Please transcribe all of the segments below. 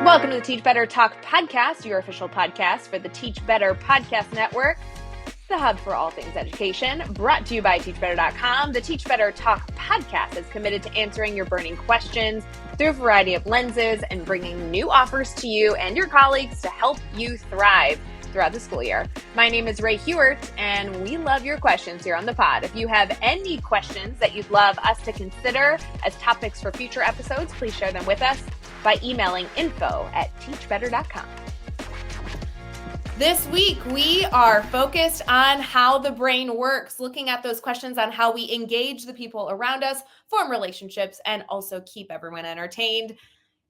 Welcome to the Teach Better Talk podcast, your official podcast for the Teach Better Podcast Network, the hub for all things education, brought to you by teachbetter.com. The Teach Better Talk podcast is committed to answering your burning questions through a variety of lenses and bringing new offers to you and your colleagues to help you thrive throughout the school year. My name is Ray Hewart, and we love your questions here on the pod. If you have any questions that you'd love us to consider as topics for future episodes, please share them with us by emailing info@teachbetter.com. This week, we are focused on how the brain works, looking at those questions on how we engage the people around us, form relationships, and also keep everyone entertained.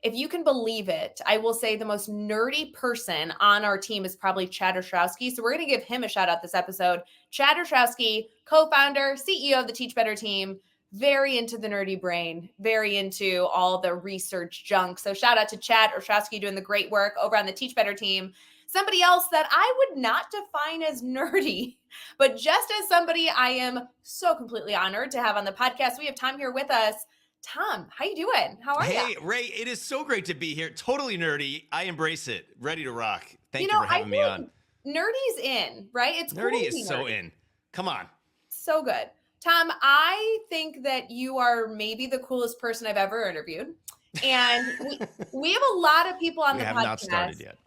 If you can believe it, I will say the most nerdy person on our team is probably Chad Ostrowski. So we're going to give him a shout out this episode. Chad Ostrowski, co-founder, CEO of the Teach Better team, very into the nerdy brain, very into all the research junk. So shout out to Chad Ostrowski doing the great work over on the Teach Better team. Somebody else that I would not define as nerdy, but just as somebody I am so completely honored to have on the podcast. We have Tom here with us. Tom, how you doing? How are you? Hey, Ray, it is so great to be here. Totally nerdy. I embrace it. Ready to rock. Thank you for having me on. Nerdy's in, right? It's nerdy cool is so in. Come on. So good. Tom, I think that you are maybe the coolest person I've ever interviewed. And we have a lot of people on the podcast. We have not started yet.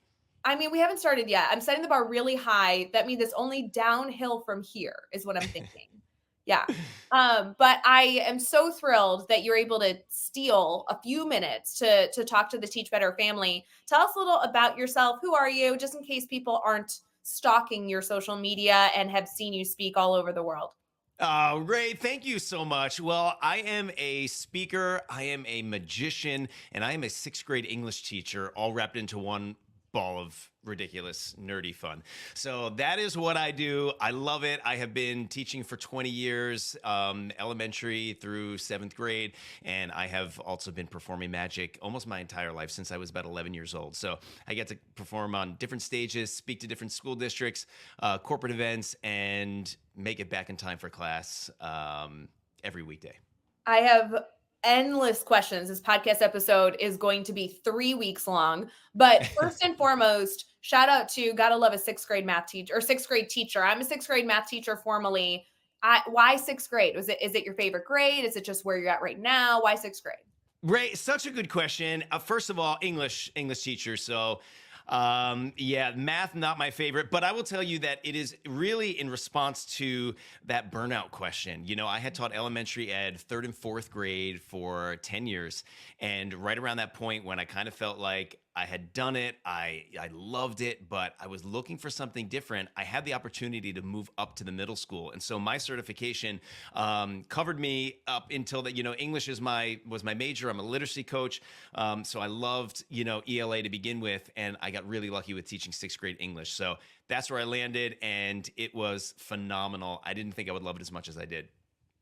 I mean, we haven't started yet. I'm setting the bar really high. That means it's only downhill from here is what I'm thinking. Yeah. But I am so thrilled that you're able to steal a few minutes to talk to the Teach Better family. Tell us a little about yourself. Who are you? Just in case people aren't stalking your social media and have seen you speak all over the world. Ray, thank you so much. Well, I am a speaker, I am a magician, and I am a sixth grade English teacher, all wrapped into one ball of ridiculous, nerdy fun. So that is what I do. I love it. I have been teaching for 20 years, elementary through 7th grade, and I have also been performing magic almost my entire life since I was about 11 years old. So I get to perform on different stages, speak to different school districts, corporate events, and make it back in time for class every weekday. I have endless questions. This podcast episode is going to be 3 weeks long, but first and foremost, shout out to, gotta love a sixth grade math teacher or sixth grade teacher. I'm a sixth grade math teacher formally. Why sixth grade? Is it your favorite grade? Is it just where you're at right now? Why sixth grade? Ray, such a good question. First of all, English teacher. So math, not my favorite, but I will tell you that it is really in response to that burnout question. You know, I had taught elementary ed 3rd and 4th grade for 10 years. And right around that point when I kind of felt like I had done it, I loved it, but I was looking for something different. I had the opportunity to move up to the middle school. And so my certification covered me up until that, English was my major. I'm a literacy coach. So I loved, ELA to begin with. And I got really lucky with teaching 6th grade English. So that's where I landed. And it was phenomenal. I didn't think I would love it as much as I did.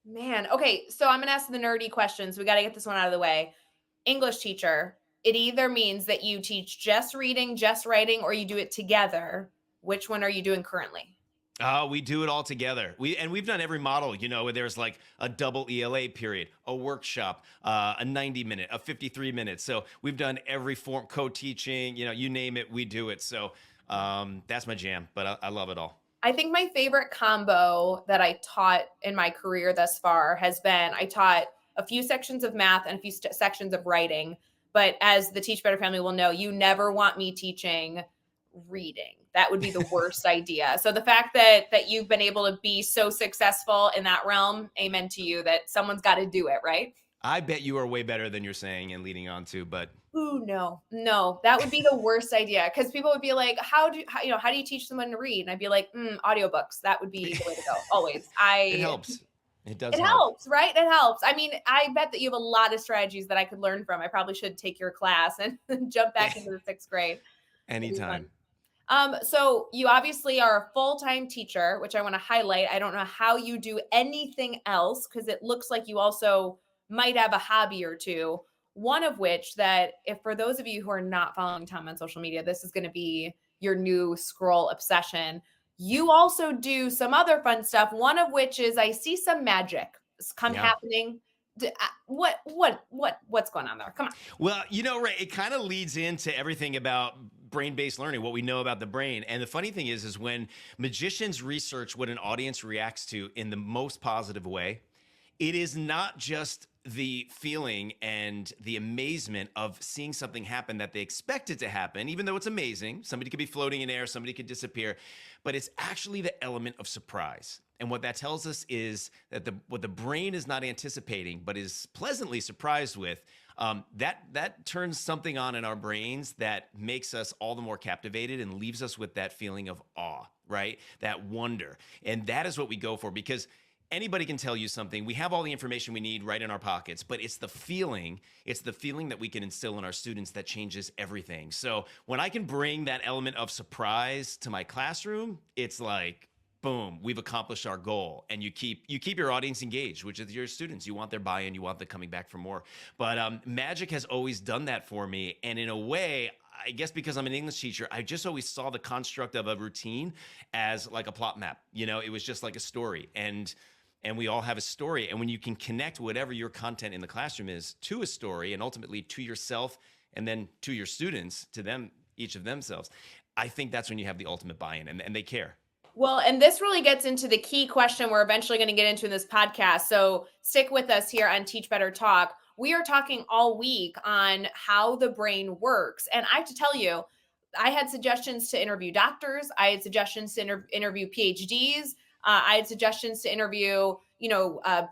Man. Okay. So I'm going to ask the nerdy questions. We got to get this one out of the way. English teacher. It either means that you teach just reading, just writing, or you do it together. Which one are you doing currently? We do it all together. We've done every model, where there's like a double ELA period, a workshop, a 90-minute, a 53 minutes. So we've done every form, co-teaching, you name it, we do it. So that's my jam, but I love it all. I think my favorite combo that I taught in my career thus far has been, I taught a few sections of math and a few sections of writing. But as the Teach Better family will know, you never want me teaching reading. That would be the worst idea. So the fact that you've been able to be so successful in that realm, amen to you, that someone's got to do it, right? I bet you are way better than you're saying and leading on to, but. Ooh, no, that would be the worst idea. Because people would be like, how do you teach someone to read? And I'd be like, audiobooks. That would be the way to go. Always. It helps. It does. It helps, right? It helps. I mean, I bet that you have a lot of strategies that I could learn from. I probably should take your class and jump back into the 6th grade. Anytime. So you obviously are a full-time teacher, which I want to highlight. I don't know how you do anything else because it looks like you also might have a hobby or two. One of which that, if for those of you who are not following Tom on social media, this is going to be your new scroll obsession. You also do some other fun stuff, one of which is I see some magic happening What's going on there? Come on. Well, Ray, it kind of leads into everything about brain-based learning, what we know about the brain. And the funny thing is when magicians research what an audience reacts to in the most positive way, it is not just the feeling and the amazement of seeing something happen that they expect it to happen, even though it's amazing. Somebody could be floating in air, somebody could disappear, but it's actually the element of surprise. And what that tells us is that what the brain is not anticipating, but is pleasantly surprised with, that turns something on in our brains that makes us all the more captivated and leaves us with that feeling of awe, right? That wonder. And that is what we go for, because anybody can tell you something. We have all the information we need right in our pockets, but it's the feeling that we can instill in our students that changes everything. So when I can bring that element of surprise to my classroom, it's like, boom, we've accomplished our goal. And you keep your audience engaged, which is your students. You want their buy-in, you want them coming back for more. But magic has always done that for me. And in a way, I guess because I'm an English teacher, I just always saw the construct of a routine as like a plot map. It was just like a story. And we all have a story. And when you can connect whatever your content in the classroom is to a story, and ultimately to yourself, and then to your students, to them, each of themselves, I think that's when you have the ultimate buy-in, and they care. Well, and this really gets into the key question we're eventually going to get into in this podcast. So stick with us here on Teach Better Talk. We are talking all week on how the brain works. And I have to tell you, I had suggestions to interview doctors. I had suggestions to interview PhDs. I had suggestions to interview,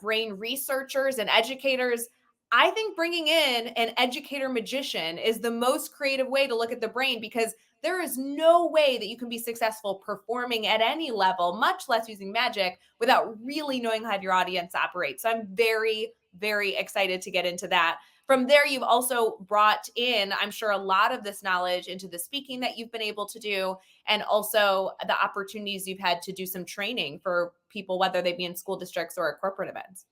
brain researchers and educators. I think bringing in an educator magician is the most creative way to look at the brain, because there is no way that you can be successful performing at any level, much less using magic, without really knowing how your audience operates. So I'm very, very excited to get into that. From there, you've also brought in, I'm sure, a lot of this knowledge into the speaking that you've been able to do, and also the opportunities you've had to do some training for people, whether they be in school districts or at corporate events.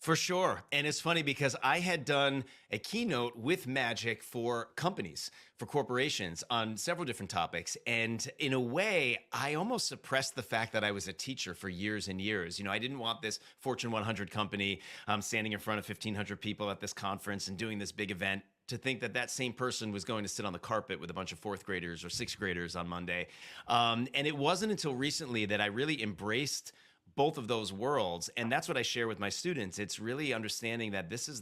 For sure. And it's funny because I had done a keynote with magic for companies, for corporations on several different topics. And in a way, I almost suppressed the fact that I was a teacher for years and years. I didn't want this Fortune 100 company standing in front of 1,500 people at this conference and doing this big event to think that same person was going to sit on the carpet with a bunch of fourth graders or sixth graders on Monday. And it wasn't until recently that I really embraced both of those worlds. And that's what I share with my students. It's really understanding that this is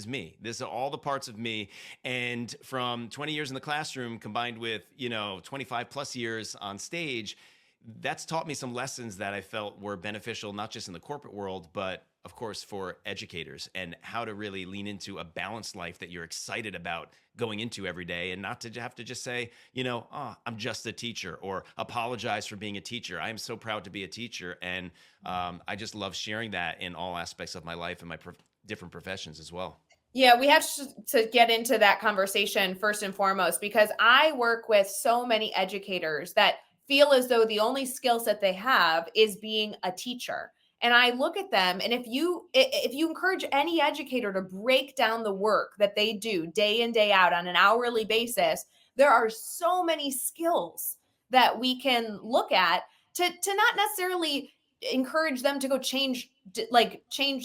me. This are all the parts of me. And from 20 years in the classroom combined with, 25 plus years on stage, that's taught me some lessons that I felt were beneficial, not just in the corporate world, but of course for educators, and how to really lean into a balanced life that you're excited about going into every day, and not to have to just say, I'm just a teacher, or apologize for being a teacher. I am so proud to be a teacher. And I just love sharing that in all aspects of my life and my different professions as well. Yeah, we have to get into that conversation first and foremost, because I work with so many educators that feel as though the only skill set they have is being a teacher. And I look at them, and if you encourage any educator to break down the work that they do day in, day out on an hourly basis, there are so many skills that we can look at to not necessarily encourage them to go change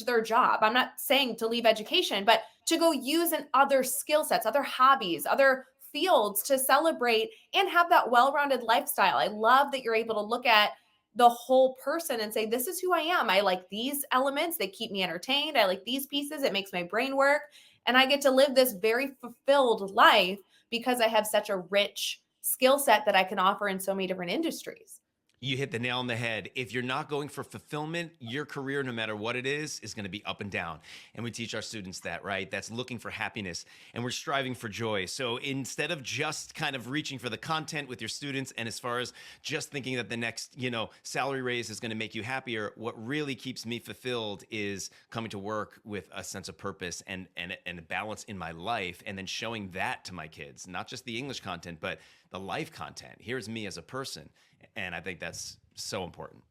their job. I'm not saying to leave education, but to go use in other skill sets, other hobbies, other fields, to celebrate and have that well-rounded lifestyle. I love that you're able to look at the whole person and say, this is who I am. I like these elements. They keep me entertained. I like these pieces. It makes my brain work. And I get to live this very fulfilled life because I have such a rich skill set that I can offer in so many different industries. You hit the nail on the head. If you're not going for fulfillment, your career, no matter what it is going to be up and down. And we teach our students that, right? That's looking for happiness, and we're striving for joy. So instead of just kind of reaching for the content with your students, and as far as just thinking that the next, salary raise is going to make you happier, what really keeps me fulfilled is coming to work with a sense of purpose and a balance in my life, and then showing that to my kids, not just the English content, but the life content. Here's me as a person. And I think that's so important.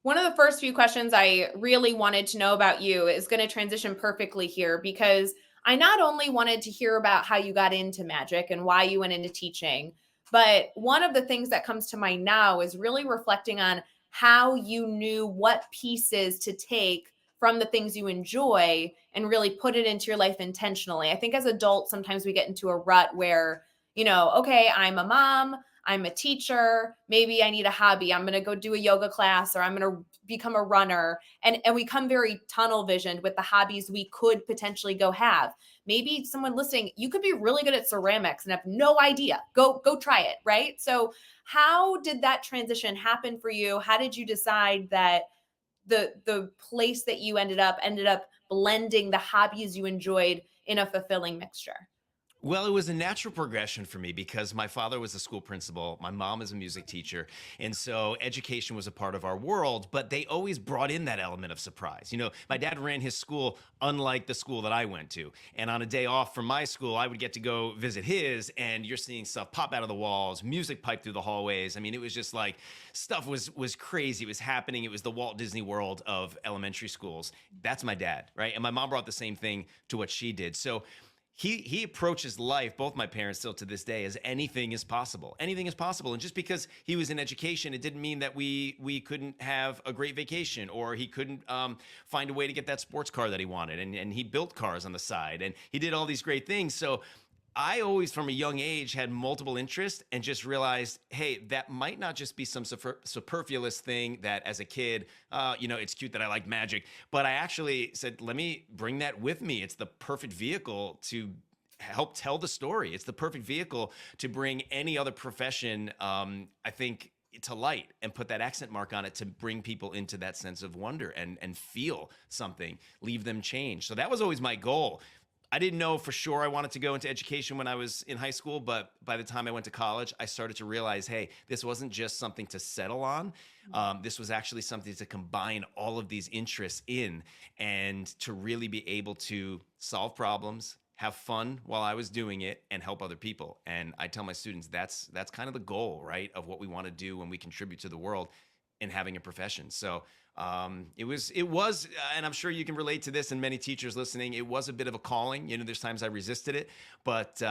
One of the first few questions I really wanted to know about you is going to transition perfectly here, because I not only wanted to hear about how you got into magic and why you went into teaching, but one of the things that comes to mind now is really reflecting on how you knew what pieces to take from the things you enjoy and really put it into your life intentionally. I think as adults, sometimes we get into a rut where, okay, I'm a mom, I'm a teacher, maybe I need a hobby. I'm going to go do a yoga class, or I'm going to become a runner. And we come very tunnel visioned with the hobbies we could potentially go have. Maybe someone listening, you could be really good at ceramics and have no idea. Go try it, right? So how did that transition happen for you? How did you decide that the place that you ended up blending the hobbies you enjoyed in a fulfilling mixture? Well, it was a natural progression for me because my father was a school principal. My mom is a music teacher. And so education was a part of our world, but they always brought in that element of surprise. My dad ran his school unlike the school that I went to. And on a day off from my school, I would get to go visit his, and you're seeing stuff pop out of the walls, music pipe through the hallways. I mean, it was just like stuff was crazy. It was happening. It was the Walt Disney World of elementary schools. That's my dad, right? And my mom brought the same thing to what she did. So he approaches life, both my parents still to this day, as anything is possible. Anything is possible. And just because he was in education, it didn't mean that we couldn't have a great vacation, or he couldn't find a way to get that sports car that he wanted. And he built cars on the side, and he did all these great things. So I always, from a young age, had multiple interests and just realized, hey, that might not just be some superfluous thing that as a kid, it's cute that I like magic. But I actually said, let me bring that with me. It's the perfect vehicle to help tell the story. It's the perfect vehicle to bring any other profession, I think, to light and put that accent mark on it to bring people into that sense of wonder and feel something, leave them changed. So that was always my goal. I didn't know for sure I wanted to go into education when I was in high school, but by the time I went to college, I started to realize, hey, this wasn't just something to settle on. This was actually something to combine all of these interests in, and to really be able to solve problems, have fun while I was doing it, and help other people. And I tell my students that's kind of the goal, right, of what we want to do when we contribute to the world in having a profession. So it was, and I'm sure you can relate to this, and many teachers listening, it was a bit of a calling. There's times I resisted it, but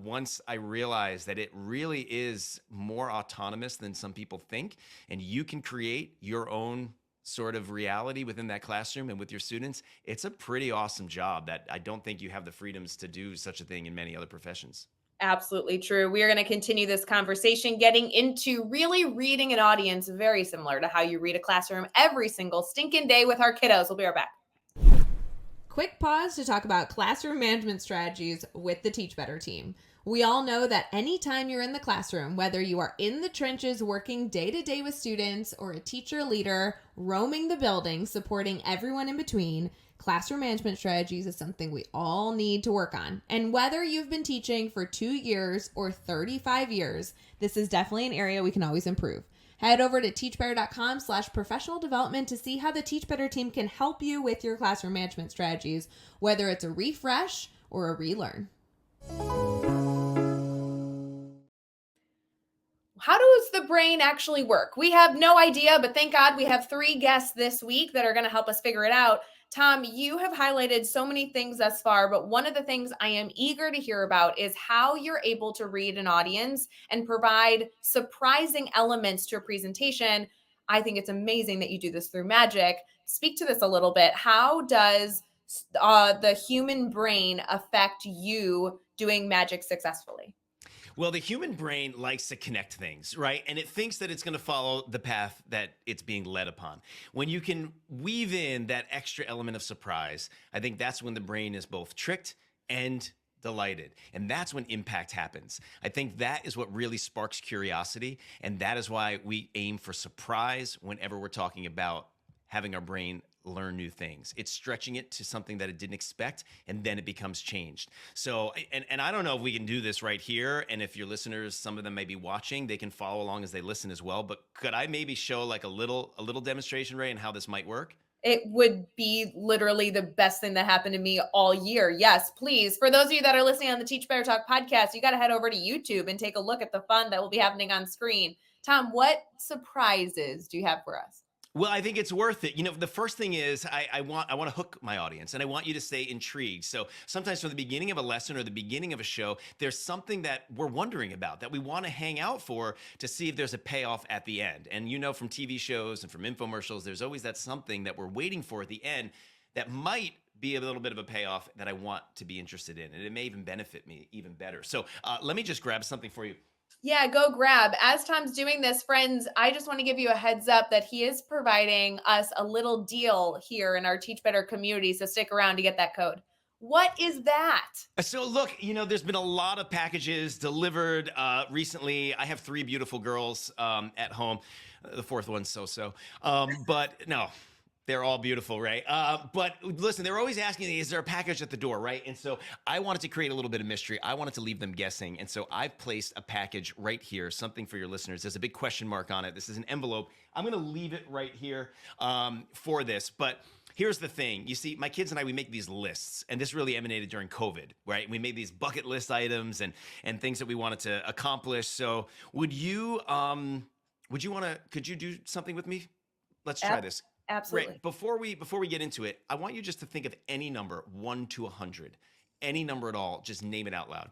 once I realized that it really is more autonomous than some people think, and you can create your own sort of reality within that classroom and with your students, it's a pretty awesome job that I don't think you have the freedoms to do such a thing in many other professions. Absolutely true. We are going to continue this conversation getting into really reading an audience very similar to how you read a classroom every single stinking day with our kiddos. We'll be right back. Quick pause to talk about classroom management strategies with the Teach Better team. We all know that anytime you're in the classroom, whether you are in the trenches working day to day with students, or a teacher leader roaming the building supporting everyone in between, classroom management strategies is something we all need to work on. And whether you've been teaching for 2 years or 35 years, this is definitely an area we can always improve. Head over to teachbetter.com/professional development to see how the Teach Better team can help you with your classroom management strategies, whether it's a refresh or a relearn. How does the brain actually work? We have no idea, but thank God we have 3 guests this week that are going to help us figure it out. Tom, you have highlighted so many things thus far, but one of the things I am eager to hear about is how you're able to read an audience and provide surprising elements to a presentation. I think it's amazing that you do this through magic. Speak to this a little bit. How does the human brain affect you doing magic successfully? Well, the human brain likes to connect things, right? And it thinks that it's going to follow the path that it's being led upon. When you can weave in that extra element of surprise, I think that's when the brain is both tricked and delighted. And that's when impact happens. I think that is what really sparks curiosity. And that is why we aim for surprise whenever we're talking about having our brain learn new things. It's stretching it to something that it didn't expect, and then it becomes changed. So, and I don't know if we can do this right here. And if your listeners, some of them may be watching, they can follow along as they listen as well. But could I maybe show like a little demonstration, Ray, and how this might work? It would be literally the best thing that happened to me all year. Yes, please. For those of you that are listening on the Teach Better Talk podcast, you got to head over to YouTube and take a look at the fun that will be happening on screen. Tom, what surprises do you have for us? Well, I think it's worth it. The first thing is I want to hook my audience, and I want you to stay intrigued. So sometimes from the beginning of a lesson or the beginning of a show, there's something that we're wondering about that we want to hang out for to see if there's a payoff at the end. And from TV shows and from infomercials, there's always that something that we're waiting for at the end. that might be a little bit of a payoff that I want to be interested in, and it may even benefit me even better. So let me just grab something for you. Yeah, go grab. As Tom's doing this, friends, I just want to give you a heads up that he is providing us a little deal here in our Teach Better community. So stick around to get that code. What is that? So look, there's been a lot of packages delivered recently. I have 3 beautiful girls at home. The 4th one's so-so. But no, they're all beautiful, right? But listen, they're always asking me, is there a package at the door, right? And so I wanted to create a little bit of mystery. I wanted to leave them guessing. And so I've placed a package right here, something for your listeners. There's a big question mark on it. This is an envelope. I'm going to leave it right here for this. But here's the thing. You see, my kids and I, we make these lists, and this really emanated during COVID, right? We made these bucket list items and things that we wanted to accomplish. So could you do something with me? Let's try this. Absolutely. Right. Before we get into it, I want you just to think of any number, 1 to 100, any number at all. Just name it out loud.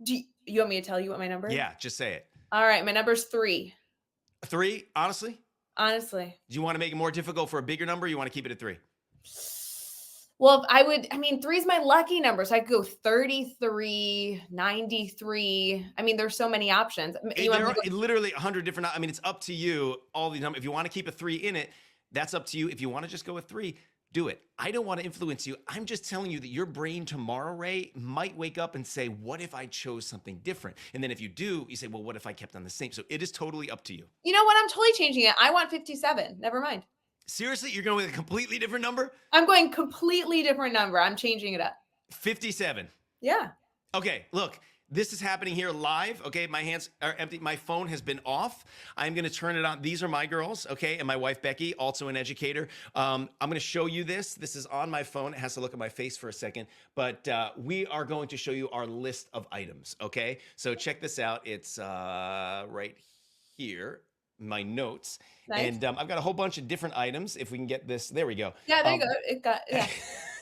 Do you want me to tell you what my number is? Yeah, just say it. All right, my number's 3. 3, honestly? Honestly. Do you want to make it more difficult for a bigger number? Or you want to keep it at 3? Well, 3 is my lucky number. So I could go 33, 93. There's so many options. There are literally 100 different. It's up to you. All these numbers. If you want to keep a 3 in it, that's up to you. If you want to just go with 3, do it. I don't want to influence you. I'm just telling you that your brain tomorrow, Ray, might wake up and say, what if I chose something different? And then if you do, you say, well, what if I kept on the same? So it is totally up to you. You know what? I'm totally changing it. I want 57. Never mind. Seriously? You're going with a completely different number? I'm going completely different number. I'm changing it up. 57. Yeah. Okay, look. This is happening here live, okay? My hands are empty. My phone has been off. I'm going to turn it on. These are my girls, okay? And my wife, Becky, also an educator. I'm going to show you this. This is on my phone. It has to look at my face for a second. But we are going to show you our list of items, okay? So check this out. It's right here, my notes. Nice. And I've got a whole bunch of different items. If we can get this. There we go. Yeah, there you go. Yeah,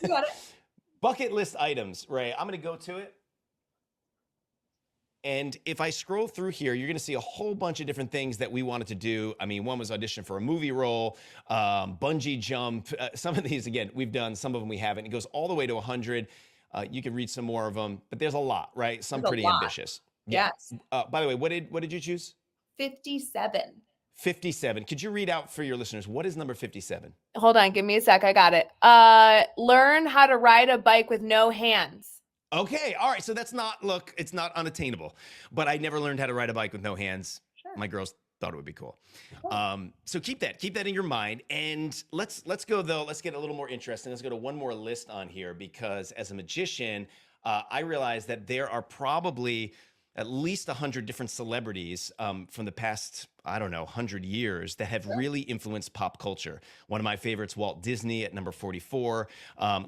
you got it. Bucket list items, Ray. I'm going to go to it. And if I scroll through here, you're going to see a whole bunch of different things that we wanted to do. One was audition for a movie role, bungee jump. Some of these, again, we've done. Some of them we haven't. It goes all the way to 100. You can read some more of them, but there's a lot, right? Some pretty ambitious. Yes. By the way, what did you choose? 57. 57. Could you read out for your listeners, what is number 57? Hold on. Give me a sec. I got it. Learn how to ride a bike with no hands. Okay, all right. So it's not unattainable, but I never learned how to ride a bike with no hands. Sure. My girls thought it would be cool. So keep that in your mind. And let's go though. Let's get a little more interesting. Let's go to one more list on here, because as a magician, I realized that there are probably at least 100 different celebrities from the past, 100 years that have really influenced pop culture. One of my favorites, Walt Disney at number 44,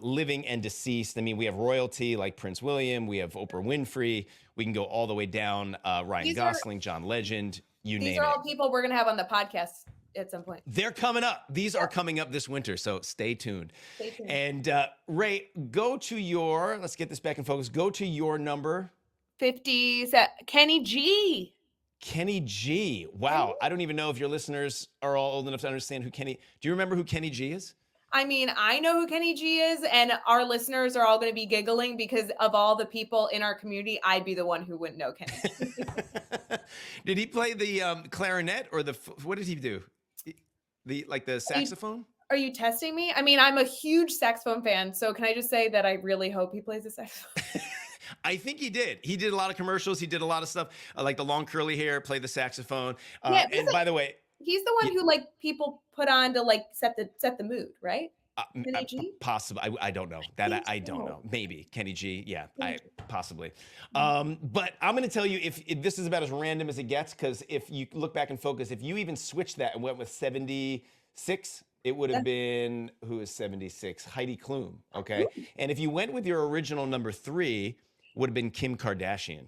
living and deceased. We have royalty like Prince William. We have Oprah Winfrey. We can go all the way down, Ryan Gosling, John Legend, you name it. These are all people we're going to have on the podcast at some point. They're coming up. These are coming up this winter, so stay tuned. And Ray, let's get this back in focus. Go to your number. 50, Kenny G. Kenny G. Wow. I don't even know if your listeners are all old enough to understand who Kenny. Do you remember who Kenny G is? I know who Kenny G is, and our listeners are all going to be giggling because of all the people in our community, I'd be the one who wouldn't know Kenny G. Did he play the clarinet or what did he do? The saxophone? Are you testing me? I'm a huge saxophone fan, so can I just say that I really hope he plays the saxophone? I think he did. He did a lot of commercials. He did a lot of stuff like the long curly hair, play the saxophone. And by the way, he's the one who people put on to set the mood, right? Kenny G? Possibly. I don't know. That I don't know. Maybe Kenny G. Yeah, possibly. But I'm going to tell you if this is about as random as it gets, because if you look back and focus, if you even switched that and went with 76, it would have been, who is 76? Heidi Klum. Okay. And if you went with your original number 3, would have been Kim Kardashian.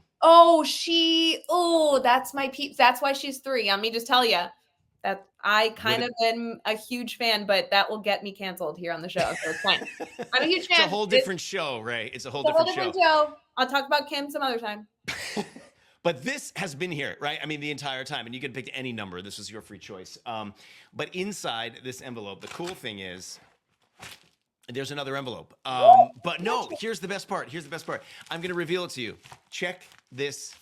That's my peeps. That's why she's 3. Let me just tell you that I kind of am a huge fan, but that will get me canceled here on the show. So it's fine. I'm a huge fan. It's a whole different show, Ray. It's a whole different show. I'll talk about Kim some other time. But this has been here, right? The entire time. And you can pick any number. This was your free choice. But inside this envelope, the cool thing is There's another envelope. But no, here's the best part. Here's the best part. I'm going to reveal it to you. Check this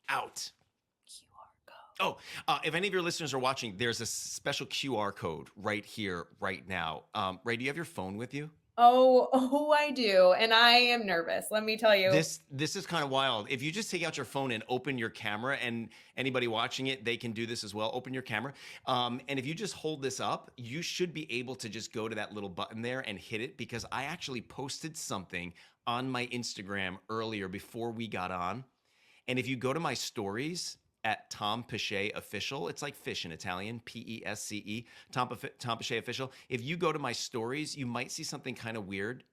out. Oh, if any of your listeners are watching, there's a special QR code right here, right now. Ray, do you have your phone with you? Oh, I do. And I am nervous. Let me tell you. This is kind of wild. If you just take out your phone and open your camera, and anybody watching it, they can do this as well. Open your camera. And if you just hold this up, you should be able to just go to that little button there and hit it, because I actually posted something on my Instagram earlier before we got on. And if you go to my stories at Tom Pasce Official, it's like fish in Italian, Pesce, Tom Pasce Official. If you go to my stories, you might see something kind of weird.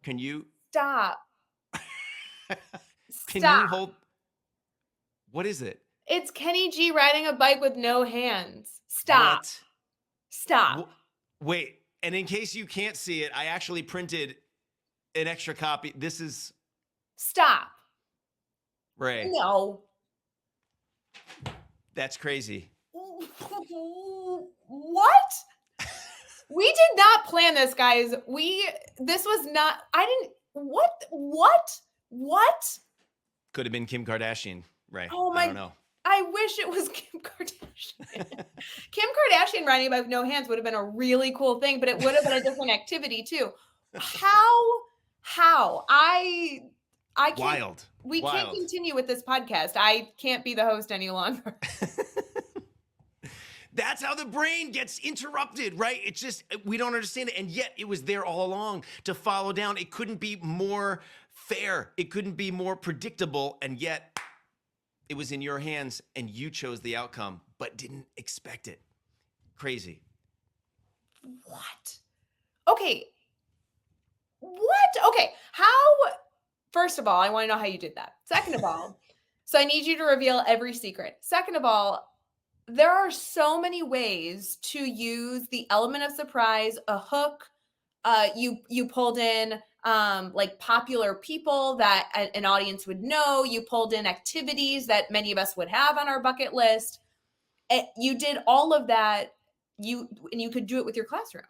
Can you Stop. Can Stop. you hold? What is it? It's Kenny G riding a bike with no hands. Stop. What? Stop. Wait, and in case you can't see it, I actually printed an extra copy. This is Stop. Ray. No. That's crazy. What? We did not plan this, guys. This was not, what? Could have been Kim Kardashian, Ray. Oh I don't know. I wish it was Kim Kardashian. Kim Kardashian riding by with no hands would have been a really cool thing, but it would have been a different activity too. How? I can't. Wild. We can't continue with this podcast. I can't be the host any longer. That's how the brain gets interrupted, right? It's just, we don't understand it. And yet it was there all along to follow down. It couldn't be more fair. It couldn't be more predictable. And yet it was in your hands and you chose the outcome, but didn't expect it. Crazy. What? Okay. First of all, I want to know how you did that. Second of all, so I need you to reveal every secret. Second of all, there are so many ways to use the element of surprise, a hook. You pulled in like popular people that an audience would know. You pulled in activities that many of us would have on our bucket list. You did all of that. And you could do it with your classroom.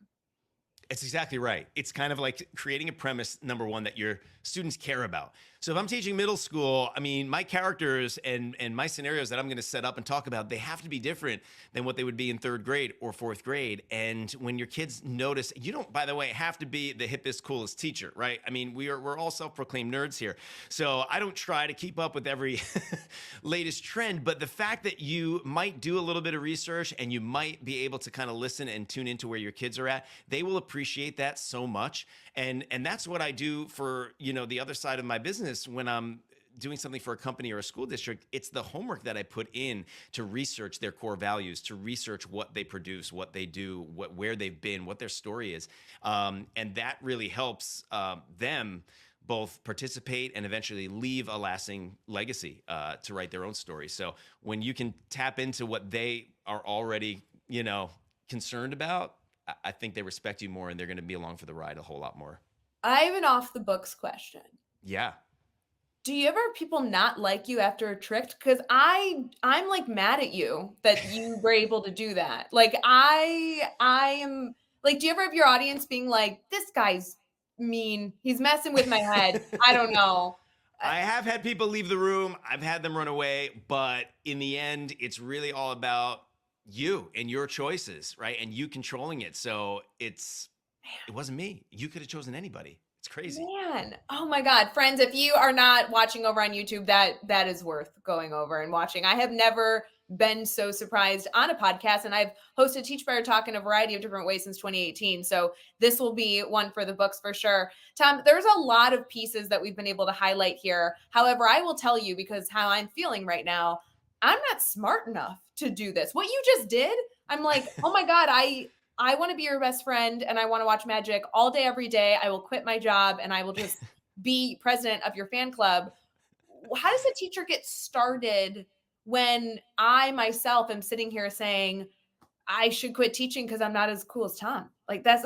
It's exactly right. It's kind of like creating a premise, number one, that your students care about. So if I'm teaching middle school, I mean, my characters and my scenarios that I'm going to set up and talk about, they have to be different than what they would be in third grade or fourth grade. And when your kids notice, you don't, by the way, have to be the hippest, coolest teacher, right? I mean, we're all self-proclaimed nerds here. So I don't try to keep up with every latest trend, but the fact that you might do a little bit of research and you might be able to kind of listen and tune into where your kids are at, they will appreciate that so much. And that's what I do for, the other side of my business when I'm doing something for a company or a school district. It's the homework that I put in to research their core values, to research what they produce, what they do, where they've been, what their story is. And that really helps them both participate and eventually leave a lasting legacy to write their own story. So when you can tap into what they are already, concerned about, I think they respect you more and they're going to be along for the ride a whole lot more. I have an off the books question. Yeah. Do you ever have people not like you after a trick? Because I'm like mad at you that you were able to do that. Like I am like, do you ever have your audience being like, this guy's mean, he's messing with my head? I don't know. I have had people leave the room. I've had them run away, but in the end, it's really all about you and your choices, right? And you controlling it. So it wasn't me. You could have chosen anybody. It's crazy. Man. Oh my God. Friends, if you are not watching over on YouTube, that is worth going over and watching. I have never been so surprised on a podcast, and I've hosted Teach Better Talk in a variety of different ways since 2018. So this will be one for the books for sure. Tom, there's a lot of pieces that we've been able to highlight here. However, I will tell you, because how I'm feeling right now, I'm not smart enough to do this. What you just did, I'm like, oh my God, I want to be your best friend and I want to watch magic all day, every day. I will quit my job and I will just be president of your fan club. How does a teacher get started when I myself am sitting here saying I should quit teaching because I'm not as cool as Tom? Like that's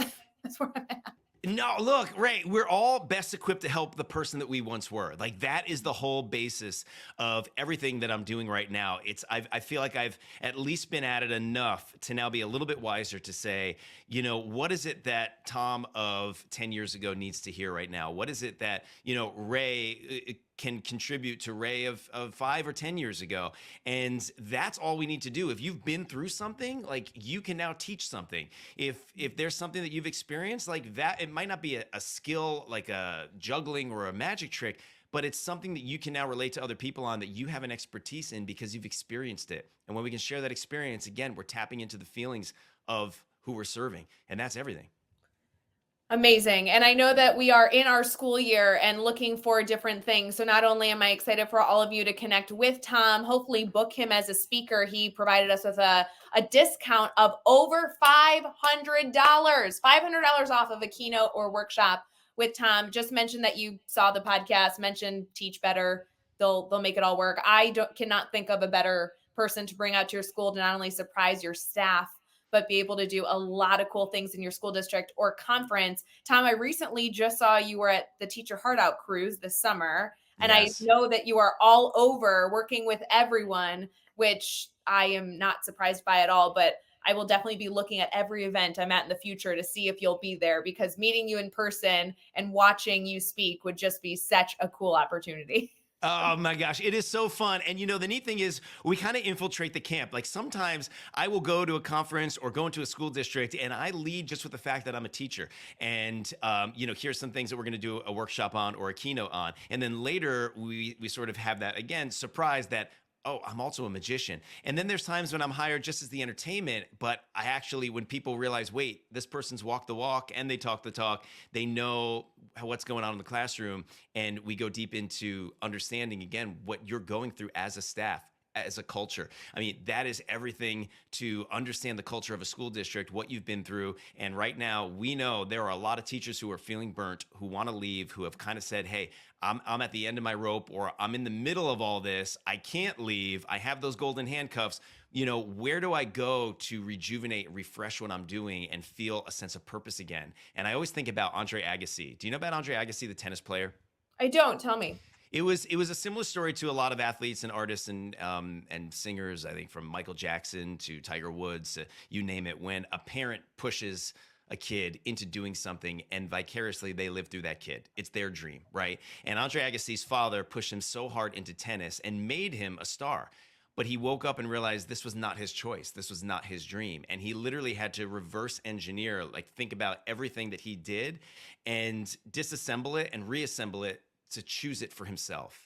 where I'm at. No, look, Ray, we're all best equipped to help the person that we once were. Like that is the whole basis of everything that I'm doing right now. I feel like I've at least been at it enough to now be a little bit wiser to say, what is it that Tom of 10 years ago needs to hear right now? What is it that, Ray can contribute to Ray of 5 or 10 years ago? And that's all we need to do. If you've been through something, like you can now teach something. If there's something that you've experienced like that, it might not be a skill like a juggling or a magic trick, but it's something that you can now relate to other people on, that you have an expertise in because you've experienced it. And when we can share that experience, again, we're tapping into the feelings of who we're serving. And that's everything. Amazing. And I know that we are in our school year and looking for different things. So not only am I excited for all of you to connect with Tom, hopefully book him as a speaker. He provided us with a discount of over $500, $500 off of a keynote or workshop with Tom. Just mention that you saw the podcast, mention Teach Better. They'll make it all work. Cannot think of a better person to bring out to your school to not only surprise your staff, but be able to do a lot of cool things in your school district or conference. Tom, I recently just saw you were at the Teach Your Heart Out cruise this summer. And Yes. I know that you are all over working with everyone, which I am not surprised by at all. But I will definitely be looking at every event I'm at in the future to see if you'll be there, because meeting you in person and watching you speak would just be such a cool opportunity. Oh my gosh, it is so fun. And the neat thing is we kind of infiltrate the camp. Like sometimes I will go to a conference or go into a school district and I lead just with the fact that I'm a teacher. And, here's some things that we're going to do a workshop on or a keynote on. And then later we sort of have that, again, surprise that, oh, I'm also a magician. And then there's times when I'm hired just as the entertainment, but I actually, when people realize, wait, this person's walked the walk and they talk the talk, they know what's going on in the classroom. And we go deep into understanding, again, what you're going through as a staff, as a culture. I mean, that is everything to understand the culture of a school district, what you've been through. And right now, we know there are a lot of teachers who are feeling burnt, who want to leave, who have kind of said, hey, I'm at the end of my rope, or I'm in the middle of all this. I can't leave. I have those golden handcuffs. Where do I go to rejuvenate, refresh what I'm doing, and feel a sense of purpose again? And I always think about Andre Agassi. Do you know about Andre Agassi, the tennis player? I don't. Tell me. It was a similar story to a lot of athletes and artists and singers. I think from Michael Jackson to Tiger Woods, you name it. When a parent pushes a kid into doing something and vicariously they live through that kid, it's their dream, right? And Andre Agassi's father pushed him so hard into tennis and made him a star. But he woke up and realized this was not his choice. This was not his dream. And he literally had to reverse engineer, like think about everything that he did and disassemble it and reassemble it to choose it for himself.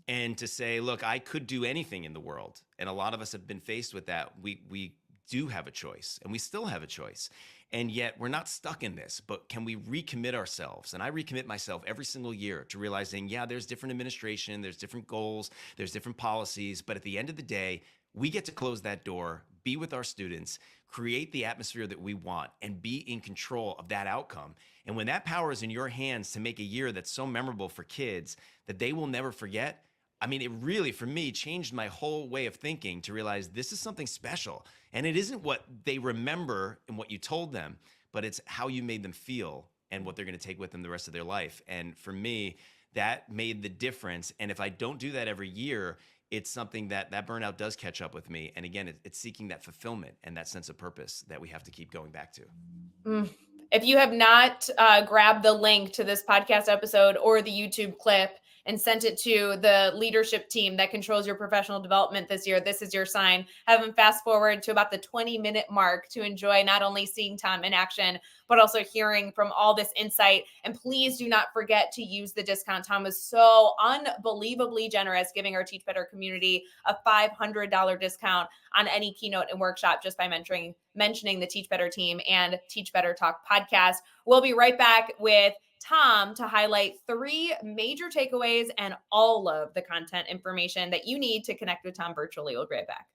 And to say, look, I could do anything in the world. And a lot of us have been faced with that. We do have a choice, and we still have a choice. And yet we're not stuck in this, but can we recommit ourselves? And I recommit myself every single year to realizing, yeah, there's different administration, there's different goals, there's different policies, but at the end of the day, we get to close that door, be with our students, create the atmosphere that we want, and be in control of that outcome. And when that power is in your hands to make a year that's so memorable for kids that they will never forget, I mean, it really, for me, changed my whole way of thinking to realize this is something special. And it isn't what they remember and what you told them, but it's how you made them feel and what they're going to take with them the rest of their life. And for me, that made the difference. And if I don't do that every year, it's something that burnout does catch up with me. And again, it's seeking that fulfillment and that sense of purpose that we have to keep going back to. If you have not grabbed the link to this podcast episode or the YouTube clip and sent it to the leadership team that controls your professional development this year, this is your sign. Have them fast forward to about the 20-minute mark to enjoy not only seeing Tom in action, but also hearing from all this insight. And please do not forget to use the discount. Tom was so unbelievably generous, giving our Teach Better community a $500 discount on any keynote and workshop just by mentioning the Teach Better team and Teach Better Talk podcast. We'll be right back with Tom to highlight 3 major takeaways and all of the content information that you need to connect with Tom virtually. We'll be right back.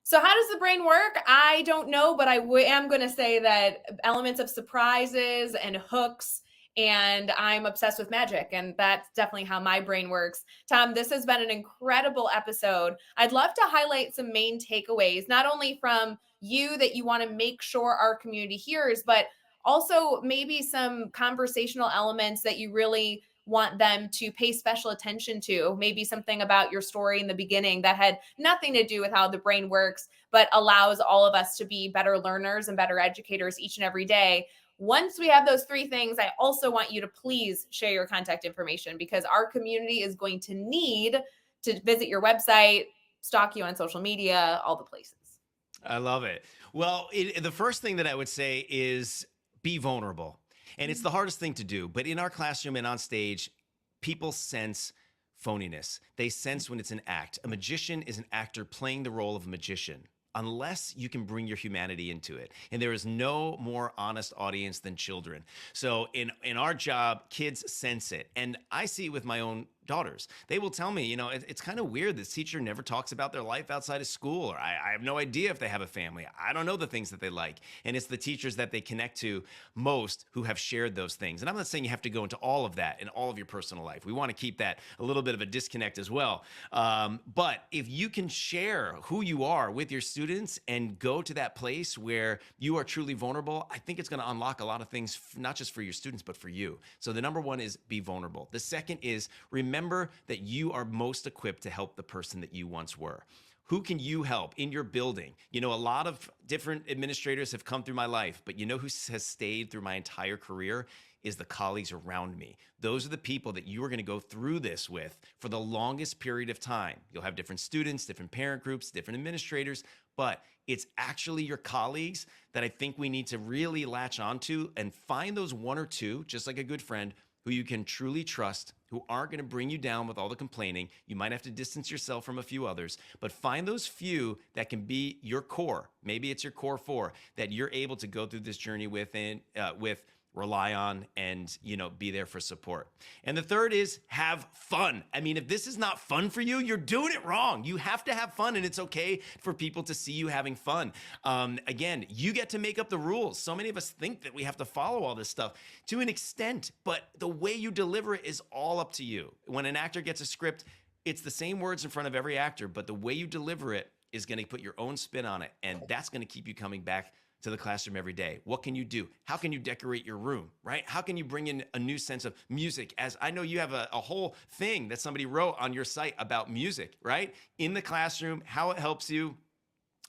So how does the brain work? I don't know, but I am going to say that elements of surprises and hooks and I'm obsessed with magic. And that's definitely how my brain works. Tom, this has been an incredible episode. I'd love to highlight some main takeaways, not only from you that you want to make sure our community hears, but also maybe some conversational elements that you really want them to pay special attention to. Maybe something about your story in the beginning that had nothing to do with how the brain works, but allows all of us to be better learners and better educators each and every day. Once we have those three things, I also want you to please share your contact information, because our community is going to need to visit your website, stalk you on social media, all the places. I love it. Well, the first thing that I would say is be vulnerable. And it's the hardest thing to do. But in our classroom and on stage, people sense phoniness. They sense when it's an act. A magician is an actor playing the role of a magician, unless you can bring your humanity into it. And there is no more honest audience than children. So in our job, kids sense it. And I see it with my own daughters. They will tell me, it's kind of weird. This teacher never talks about their life outside of school, or I have no idea if they have a family. I don't know the things that they like. And it's the teachers that they connect to most who have shared those things. And I'm not saying you have to go into all of that in all of your personal life. We want to keep that a little bit of a disconnect as well. But if you can share who you are with your students and go to that place where you are truly vulnerable, I think it's going to unlock a lot of things, not just for your students, but for you. So the number one is be vulnerable. The second is remember that you are most equipped to help the person that you once were. Who can you help in your building? A lot of different administrators have come through my life, but who has stayed through my entire career is the colleagues around me. Those are the people that you are going to go through this with for the longest period of time. You'll have different students, different parent groups, different administrators, but it's actually your colleagues that I think we need to really latch onto and find those one or two, just like a good friend, who you can truly trust, who aren't going to bring you down with all the complaining. You might have to distance yourself from a few others, but find those few that can be your core. Maybe it's your core four that you're able to go through this journey with, rely on, and be there for support. And the third is have fun. I mean, if this is not fun for you, you're doing it wrong. You have to have fun, and it's okay for people to see you having fun. Again, you get to make up the rules. So many of us think that we have to follow all this stuff to an extent, but the way you deliver it is all up to you. When an actor gets a script, it's the same words in front of every actor, but the way you deliver it is going to put your own spin on it, and that's going to keep you coming back to the classroom every day. What can you do? How can you decorate your room, right? How can you bring in a new sense of music? As I know you have a whole thing that somebody wrote on your site about music, right? In the classroom, how it helps you.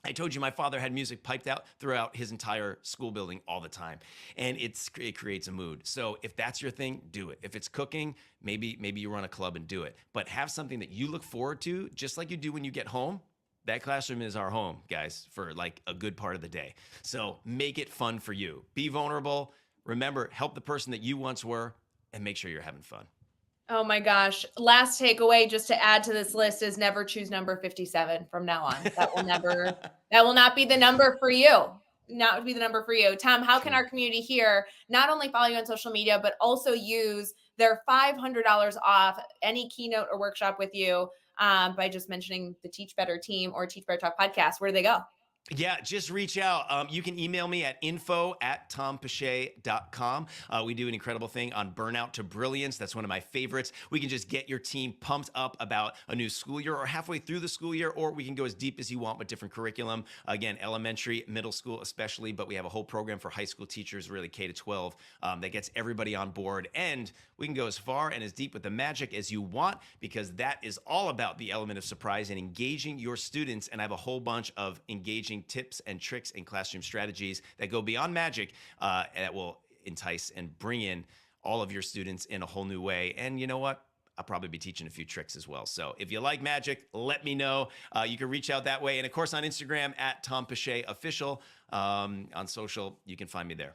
I told you my father had music piped out throughout his entire school building all the time, and it creates a mood. So if that's your thing, do it. If it's cooking, maybe you run a club and do it. But have something that you look forward to, just like you do when you get home. That classroom is our home, guys, for like a good part of the day. So make it fun for you. Be vulnerable. Remember, help the person that you once were, and make sure you're having fun. Oh my gosh. Last takeaway, just to add to this list, is never choose number 57 from now on. That will not be the number for you. Not be the number for you. Tom, how can our community here not only follow you on social media, but also use their $500 off any keynote or workshop with you by just mentioning the Teach Better team or Teach Better Talk podcast? Where do they go? Yeah, just reach out. You can email me at info@tompasce.com. We do an incredible thing on Burnout to Brilliance. That's one of my favorites. We can just get your team pumped up about a new school year or halfway through the school year, or we can go as deep as you want with different curriculum. Again, elementary, middle school especially, but we have a whole program for high school teachers, really K to 12, that gets everybody on board. And we can go as far and as deep with the magic as you want, because that is all about the element of surprise and engaging your students. And I have a whole bunch of engaging tips and tricks and classroom strategies that go beyond magic that will entice and bring in all of your students in a whole new way. And you know what? I'll probably be teaching a few tricks as well. So if you like magic, let me know. You can reach out that way. And of course on Instagram at Tom Pasce Official. On social, you can find me there.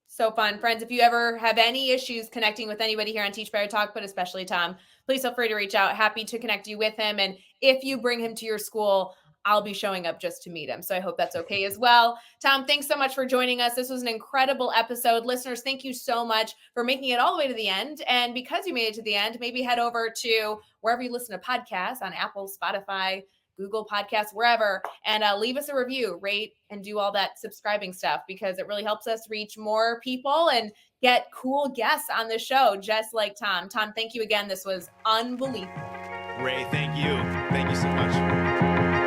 So fun. Friends, if you ever have any issues connecting with anybody here on Teach Better Talk, but especially Tom, please feel free to reach out. Happy to connect you with him. And if you bring him to your school, I'll be showing up just to meet him. So I hope that's okay as well. Tom, thanks so much for joining us. This was an incredible episode. Listeners, thank you so much for making it all the way to the end. And because you made it to the end, maybe head over to wherever you listen to podcasts on Apple, Spotify, Google Podcasts, wherever, and leave us a review, rate, and do all that subscribing stuff, because it really helps us reach more people and get cool guests on the show, just like Tom. Tom, thank you again. This was unbelievable. Ray, thank you. Thank you so much.